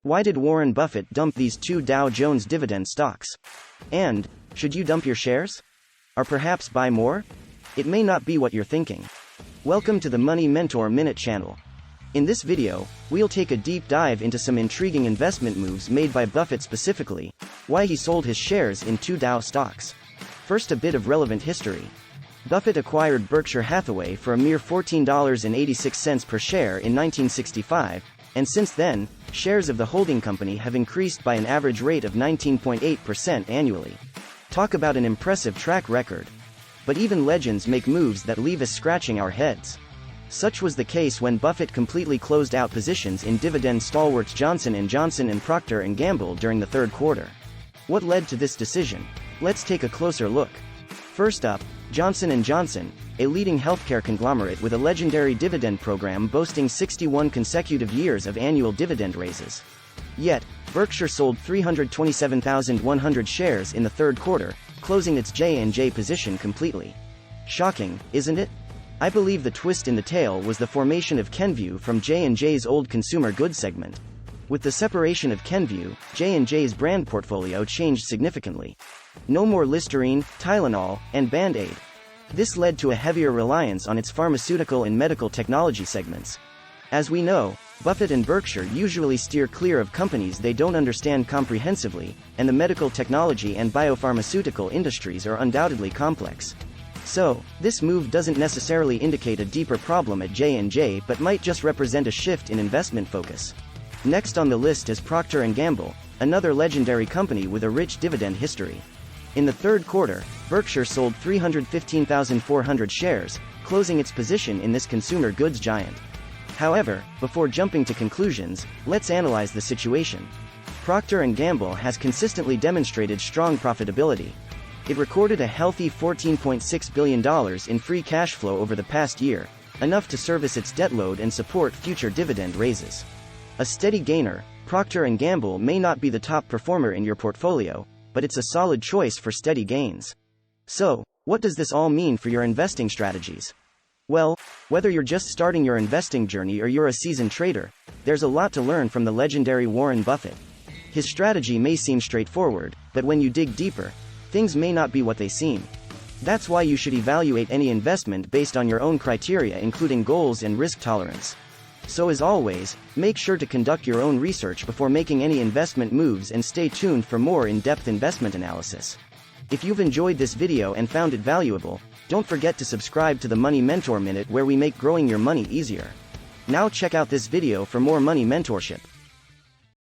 Why did Warren Buffett dump these two Dow Jones dividend stocks? And, should you dump your shares? Or perhaps buy more? It may not be what you're thinking. Welcome to the Money Mentor Minute channel. In this video, we'll take a deep dive into some intriguing investment moves made by Buffett, specifically why he sold his shares in two Dow stocks. First, a bit of relevant history. Buffett acquired Berkshire Hathaway for a mere $14.86 per share in 1965, and since then, shares of the holding company have increased by an average rate of 19.8% annually. Talk about an impressive track record. But even legends make moves that leave us scratching our heads. Such was the case when Buffett completely closed out positions in dividend stalwarts Johnson & Johnson and Procter & Gamble during the third quarter. What led to this decision? Let's take a closer look. First up, Johnson & Johnson, a leading healthcare conglomerate with a legendary dividend program boasting 61 consecutive years of annual dividend raises. Yet, Berkshire sold 327,100 shares in the third quarter, closing its J&J position completely. Shocking, isn't it? I believe the twist in the tale was the formation of Kenvue from J&J's old consumer goods segment. With the separation of Kenvue, J&J's brand portfolio changed significantly. No more Listerine, Tylenol, and Band-Aid. This led to a heavier reliance on its pharmaceutical and medical technology segments. As we know, Buffett and Berkshire usually steer clear of companies they don't understand comprehensively, and the medical technology and biopharmaceutical industries are undoubtedly complex. So, this move doesn't necessarily indicate a deeper problem at J&J, but might just represent a shift in investment focus. Next on the list is Procter & Gamble, another legendary company with a rich dividend history. In the third quarter, Berkshire sold 315,400 shares, closing its position in this consumer goods giant. However, before jumping to conclusions, let's analyze the situation. Procter & Gamble has consistently demonstrated strong profitability. It recorded a healthy $14.6 billion in free cash flow over the past year, enough to service its debt load and support future dividend raises. A steady gainer, Procter & Gamble may not be the top performer in your portfolio, but it's a solid choice for steady gains. So, what does this all mean for your investing strategies? Well, whether you're just starting your investing journey or you're a seasoned trader, there's a lot to learn from the legendary Warren Buffett. His strategy may seem straightforward, but when you dig deeper, things may not be what they seem. That's why you should evaluate any investment based on your own criteria, including goals and risk tolerance. So as always, make sure to conduct your own research before making any investment moves, and stay tuned for more in-depth investment analysis. If you've enjoyed this video and found it valuable, don't forget to subscribe to the Money Mentor Minute, where we make growing your money easier. Now check out this video for more money mentorship.